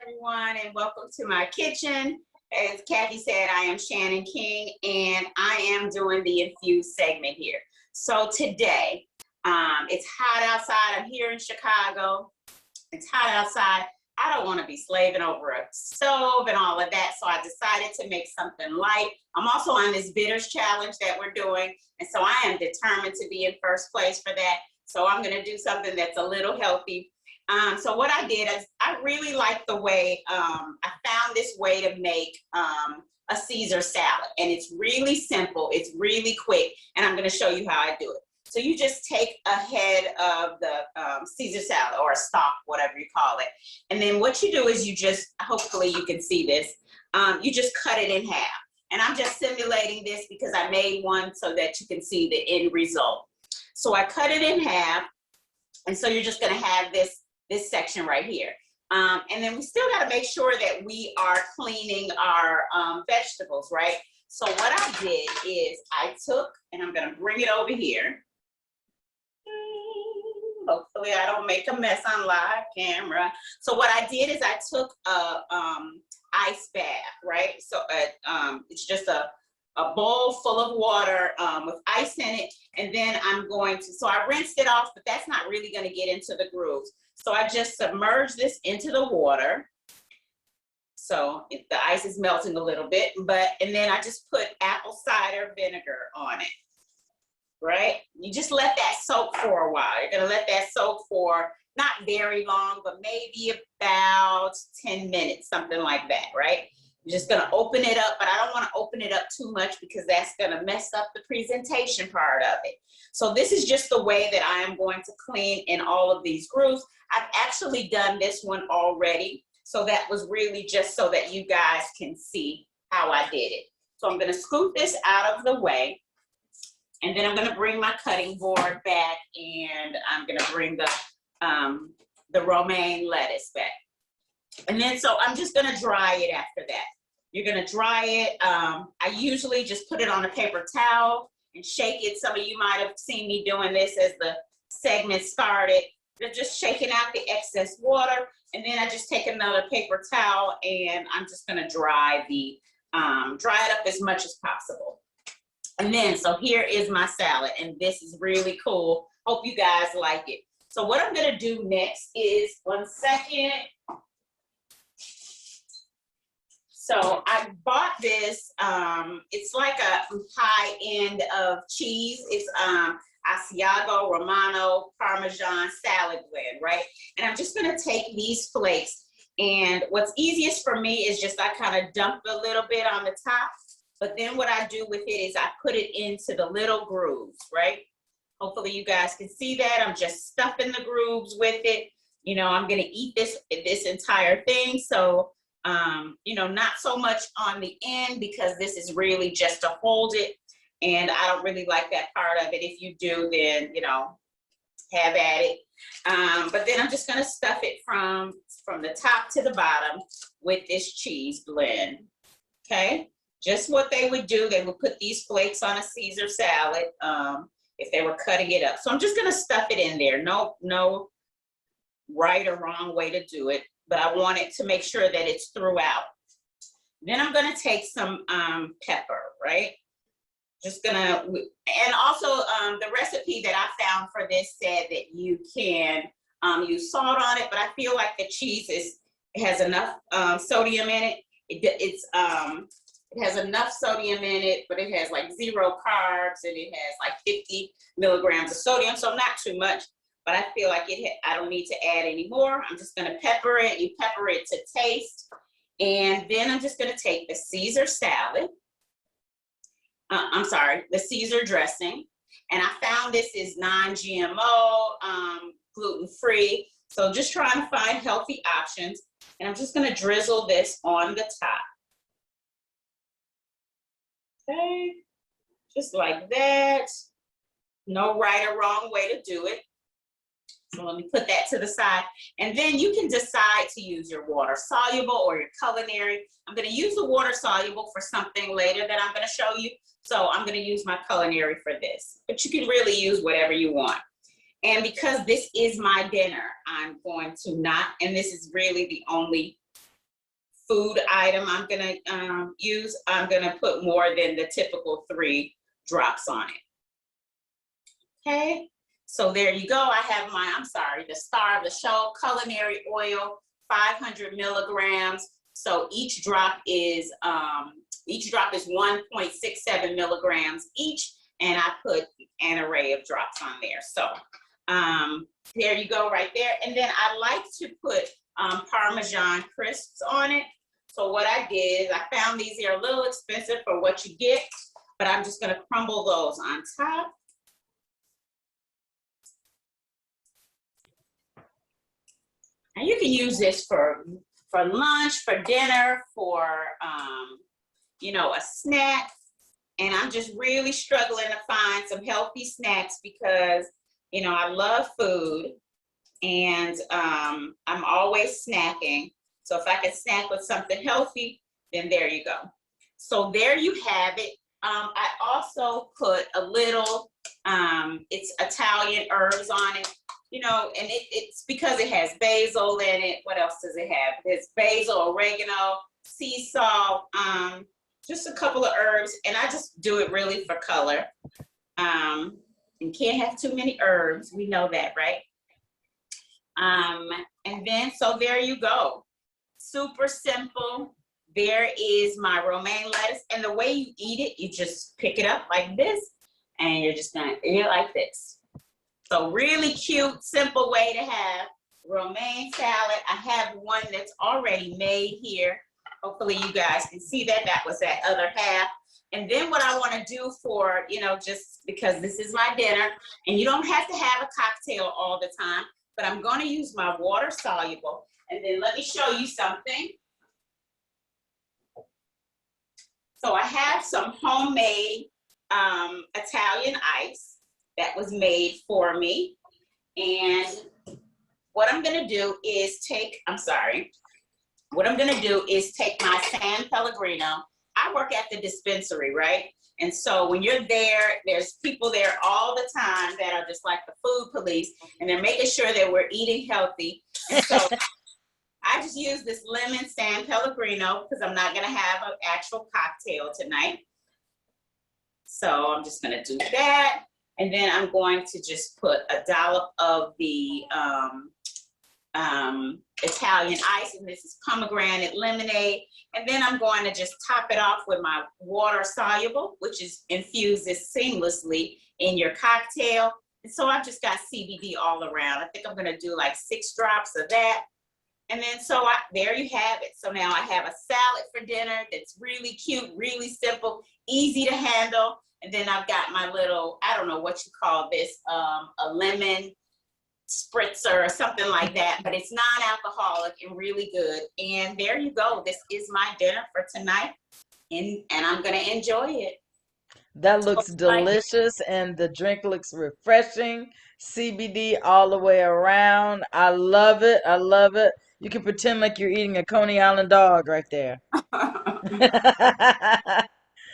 everyone, and welcome to my kitchen. As Kathy said, I am Shannon King, and I am doing the infused segment here. So today, it's hot outside. I'm here in Chicago. It's hot outside. I don't want to be slaving over a stove and all of that, so I decided to make something light. I'm also on this bitters challenge that we're doing, and so I am determined to be in first place for that. So I'm going to do something that's a little healthy. So what I did is I really like the way I found this way to make a Caesar salad, and it's really simple, it's really quick, and I'm going to show you how I do it. So you just take a head of the Caesar salad, or a stock, whatever you call it, and then what you do is you just, hopefully you can see this, you just cut it in half. And I'm just simulating this because I made one so that you can see the end result. So I cut it in half, and so you're just going to have this section right here. And then we still got to make sure that we are cleaning our vegetables, right? So what I did is I took, and I'm going to bring it over here. Hopefully I don't make a mess on live camera. So what I did is I took a ice bath, right? So it's just a bowl full of water with ice in it. And then I'm going to, so I rinsed it off, but that's not really going to get into the grooves. So I just submerge this into the water. So the ice is melting a little bit, and then I just put apple cider vinegar on it, right? You just let that soak for a while. You're gonna let that soak for not very long, but maybe about 10 minutes, something like that, right? You're just gonna open it up, but I don't wanna open it up too much because that's gonna mess up the presentation part of it. So this is just the way that I am going to clean in all of these grooves. I've actually done this one already. So that was really just so that you guys can see how I did it. So I'm gonna scoop this out of the way, and then I'm gonna bring my cutting board back, and I'm gonna bring the romaine lettuce back. And then, so I'm just gonna dry it after that. You're gonna dry it. I usually just put it on a paper towel and shake it. Some of you might have seen me doing this as the segment started. They're just shaking out the excess water, and then I just take another paper towel and I'm just gonna dry it up as much as possible. And then, so here is my salad, and this is really cool. Hope you guys like it. So what I'm gonna do next is, one second. So I bought this, it's like a high end of cheese. It's Asiago Romano Parmesan salad blend, right? And I'm just gonna take these flakes, and what's easiest for me is just I kind of dump a little bit on the top, but then what I do with it is I put it into the little grooves, right? Hopefully you guys can see that. I'm just stuffing the grooves with it. You know, I'm gonna eat this entire thing, so you know, not so much on the end because this is really just to hold it. And I don't really like that part of it. If you do, then, you know, have at it. But then I'm just gonna stuff it from the top to the bottom with this cheese blend, okay? Just what they would do, they would put these flakes on a Caesar salad if they were cutting it up. So I'm just gonna stuff it in there. No right or wrong way to do it, but I want it to make sure that it's throughout. Then I'm gonna take some pepper, right? Just gonna, and also the recipe that I found for this said that you can use salt on it, but I feel like the cheese has enough sodium in it. It has enough sodium in it, but it has like 0 carbs, and it has like 50 milligrams of sodium, so not too much. But I feel like I don't need to add any more. I'm just gonna pepper it. You pepper it to taste, and then I'm just gonna take the Caesar salad. The Caesar dressing. And I found this is non-GMO, gluten-free. So just trying to find healthy options. And I'm just gonna drizzle this on the top. Okay, just like that. No right or wrong way to do it. So let me put that to the side. And then you can decide to use your water soluble or your culinary. I'm gonna use the water soluble for something later that I'm gonna show you. So I'm gonna use my culinary for this, but you can really use whatever you want. And because this is my dinner, I'm going to not, and this is really the only food item I'm gonna use, I'm gonna put more than the typical 3 drops on it. Okay, so there you go. I have my, I'm sorry, the star of the show, culinary oil, 500 milligrams. So each drop is 1.67 milligrams each, and I put an array of drops on there. So there you go right there. And then I like to put Parmesan crisps on it. So what I did is I found these here a little expensive for what you get, but I'm just gonna crumble those on top. And you can use this for lunch, for dinner, for you know, a snack. And I'm just really struggling to find some healthy snacks because, you know, I love food and I'm always snacking. So if I can snack with something healthy, then there you go. So there you have it. I also put a little, it's Italian herbs on it, you know, and it's because it has basil in it. What else does it have? There's basil, oregano, sea salt, just a couple of herbs, and I just do it really for color. And can't have too many herbs. We know that, right? And then, so there you go. Super simple. There is my romaine lettuce. And the way you eat it, you just pick it up like this, and you're just gonna eat it like this. So really cute, simple way to have romaine salad. I have one that's already made here. Hopefully you guys can see that. That was that other half. And then what I want to do for, you know, just because this is my dinner, and you don't have to have a cocktail all the time, but I'm going to use my water soluble. And then let me show you something. So I have some homemade Italian ice that was made for me. And what I'm going to do is take, what I'm gonna do is take my San Pellegrino. I work at the dispensary, right? And so when you're there, there's people there all the time that are just like the food police, and they're making sure that we're eating healthy. And so I just use this lemon San Pellegrino because I'm not gonna have an actual cocktail tonight. So I'm just gonna do that. And then I'm going to just put a dollop of the Italian ice, and this is pomegranate lemonade. And then I'm going to just top it off with my water soluble, which is infuses seamlessly in your cocktail. And so I've just got CBD all around. I think I'm gonna do like 6 drops of that. And then so there you have it. So now I have a salad for dinner that's really cute, really simple, easy to handle. And then I've got my little, I don't know what you call this, a lemon spritzer or something like that, but it's non-alcoholic and really good. And there you go. This is my dinner for tonight, and I'm gonna enjoy it. That looks delicious, and the drink looks refreshing. CBD all the way around. I love it. I love it. You can pretend like you're eating a Coney Island dog right there.